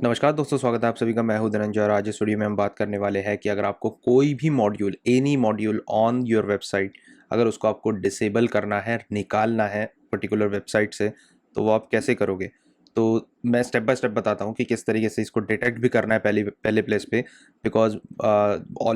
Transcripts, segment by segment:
नमस्कार दोस्तों, स्वागत है आप सभी का। मैं हूं धनंजय और आज इस वीडियो में हम बात करने वाले हैं कि अगर आपको कोई भी module, any module on your website, अगर उसको आपको डिसेबल करना है, निकालना है पर्टिकुलर वेबसाइट से, तो वो आप कैसे करोगे। तो मैं स्टेप बाय स्टेप बताता हूं कि किस तरीके से इसको डिटेक्ट भी करना है पहले पहले प्लेस पे, because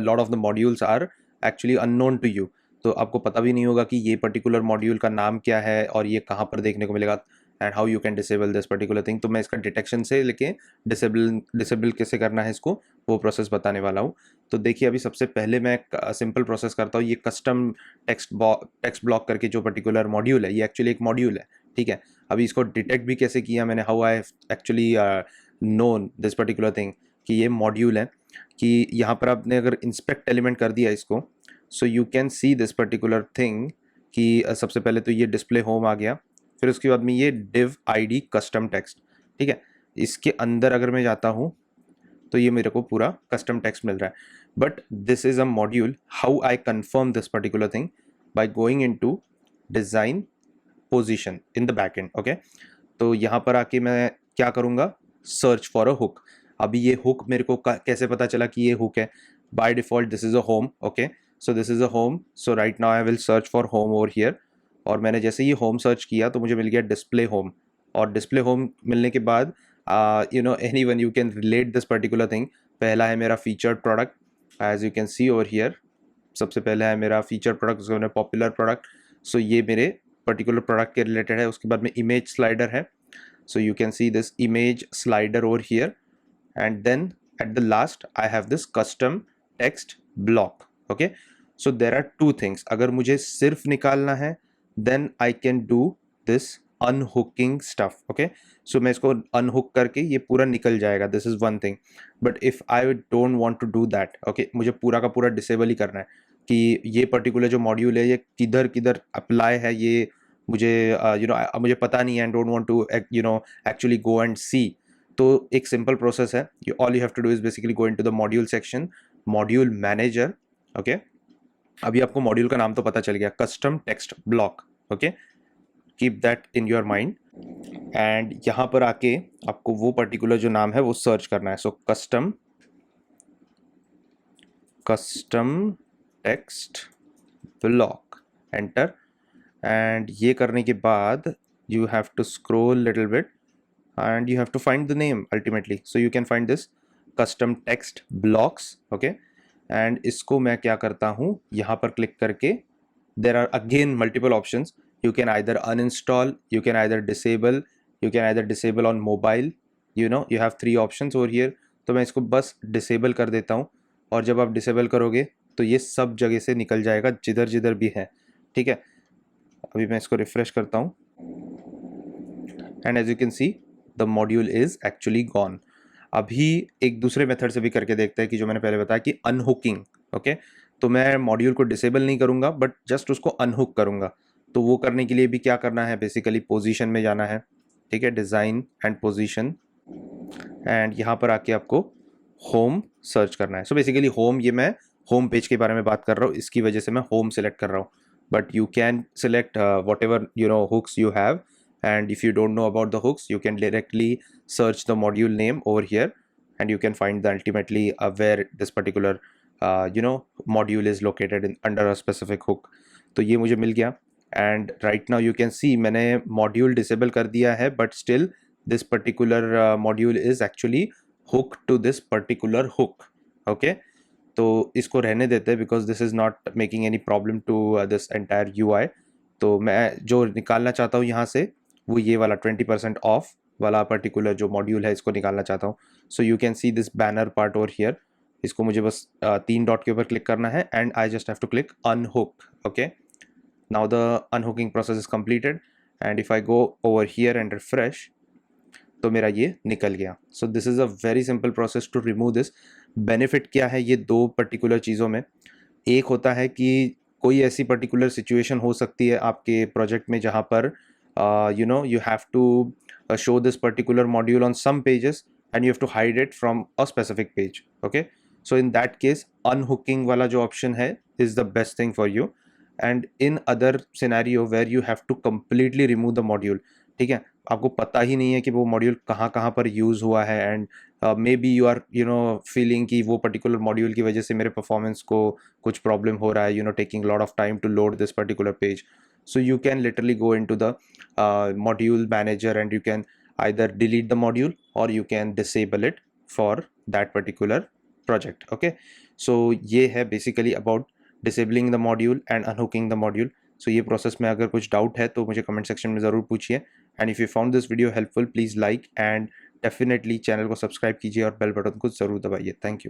lot of the modules are actually unknown to you. तो आपको पता भी नहीं होगा कि ये पर्टिकुलर मॉड्यूल का नाम क्या है और ये कहाँ पर देखने को मिलेगा, and how you can disable this particular thing. तो मैं इसका डिटेक्शन से लेके डिसेबल कैसे करना है इसको, वो प्रोसेस बताने वाला हूँ। तो देखिए, अभी सबसे पहले मैं एक सिंपल प्रोसेस करता हूँ। ये कस्टम टेक्स्ट ब्लॉक करके जो पर्टिकुलर मॉड्यूल है, ये एक्चुअली एक मॉड्यूल है, ठीक है। अभी इसको डिटेक्ट भी कैसे किया मैंने, how I actually known this particular thing कि ये मॉड्यूल है, कि यहाँ पर आपने अगर इंस्पेक्ट एलिमेंट कर दिया इसको, so you can see this particular thing कि सबसे पहले तो ये डिस्प्ले होम आ गया, फिर उसके बाद में ये div id कस्टम टेक्स्ट, ठीक है। इसके अंदर अगर मैं जाता हूँ तो ये मेरे को पूरा कस्टम टेक्स्ट मिल रहा है। But this is a module, how I confirm this particular thing, by going into design position in the backend, okay. तो यहाँ पर आके मैं क्या करूँगा, सर्च फॉर अ हुक। अभी ये हुक मेरे को कैसे पता चला कि ये हुक है। By default this is a home, okay. So this is a home, so right now I will search for home over here. और मैंने जैसे ही होम सर्च किया तो मुझे मिल गया डिस्प्ले होम। और डिस्प्ले होम मिलने के बाद any one you can relate this particular thing. पहला है मेरा featured product, as you can see over here. सबसे पहला है मेरा फीचर प्रोडक्ट, उसके बाद पॉपुलर प्रोडक्ट। सो ये मेरे पर्टिकुलर प्रोडक्ट के रिलेटेड है। उसके बाद में इमेज स्लाइडर है, so you can see this image slider over here, and then at the last I have this custom text block, okay। so there are two things, अगर मुझे सिर्फ निकालना है then I can do this unhooking stuff, okay। so मैं इसको unhook करके ये पूरा निकल जाएगा, this is one thing। but if I don't want to do that, okay, मुझे पूरा का पूरा डिसेबल ही करना है कि ये पर्टिकुलर जो मॉड्यूल है ये किधर किधर अप्लाई है, ये मुझे मुझे पता नहीं है, and don't want to actually go and see. तो एक सिंपल प्रोसेस है, all you have to do is basically go into the module section, module manager, okay. अभी आपको मॉड्यूल का नाम तो पता चल गया, custom text block, okay. Keep that in your mind. And यहाँ पर आके आपको वो पर्टिकुलर जो नाम है वो सर्च करना है। So custom text block, enter. And ये करने के बाद you have to scroll little bit and you have to find the name ultimately, so you can find this custom text blocks, okay। and इसको मैं क्या करता हूँ, यहाँ पर क्लिक करके there are again multiple options, you can either uninstall, you can either disable, you can either disable on mobile, you have three options over here। तो मैं इसको बस disable कर देता हूँ, और जब आप disable करोगे तो ये सब जगह से निकल जाएगा जिधर जिधर भी है, ठीक है। अभी मैं इसको रिफ्रेश करता हूँ, and as you can see the module is actually gone. अभी एक दूसरे मेथड से भी करके देखते हैं कि जो मैंने पहले बताया कि अनहुकिंग, ओके। तो मैं मॉड्यूल को डिसेबल नहीं करूंगा, बट जस्ट उसको अनहुक करूंगा। तो वो करने के लिए भी क्या करना है, बेसिकली पोजीशन में जाना है, ठीक है, डिज़ाइन एंड पोजीशन, एंड यहाँ पर आके आपको होम सर्च करना है। सो बेसिकली होम, ये मैं होम पेज के बारे में बात कर रहा हूँ, इसकी वजह से मैं होम सेलेक्ट कर रहा हूँ। But you can select whatever hooks you have, and if you don't know about the hooks, you can directly search the module name over here, and you can find the ultimately where this particular module is located in under a specific hook। तो ये मुझे मिल गया, and right now you can see मैंने module disable कर दिया है, but still this particular module is actually hooked to this particular hook, okay। तो इसको रहने देते हैं, because this is not making any problem to this entire UI। तो मैं जो निकालना चाहता हूँ यहाँ से, वो ये वाला 20% ऑफ वाला पर्टिकुलर जो मॉड्यूल है, इसको निकालना चाहता हूँ। So you can see this banner part over here. इसको मुझे बस 3 डॉट के ऊपर क्लिक करना है, and I just have to click unhook, okay. Now the unhooking process is completed, and if I go over here and refresh, तो मेरा ये निकल गया। So this is a very simple process to remove this. Benefit क्या है ये दो particular चीज़ों में, एक होता है कि कोई ऐसी पर्टिकुलर सिचुएशन हो सकती है आपके प्रोजेक्ट में जहाँ पर you have to show this particular module on some pages and you have to hide it from a specific page, okay। so in that case unhooking वाला जो option है is the best thing for you, and in other scenario where you have to completely remove the module, ठीक है, आपको पता ही नहीं है कि वो मॉड्यूल कहाँ कहाँ पर यूज़ हुआ है, and maybe you are feeling कि वो पर्टिकुलर मॉड्यूल की वजह से मेरे परफॉर्मेंस को कुछ प्रॉब्लम हो रहा है, taking lot of time to load this particular page. So you can literally go into the module manager and you can either delete the module or you can disable it for that particular project. Okay, so ये है basically about disabling the module and unhooking the module. So ये process में अगर कुछ doubt है तो मुझे comment section में ज़रूर पूछिए. And if you found this video helpful, please like and definitely channel को सब्सक्राइब कीजिए और बेल बटन को ज़रूर दबाइए. Thank you.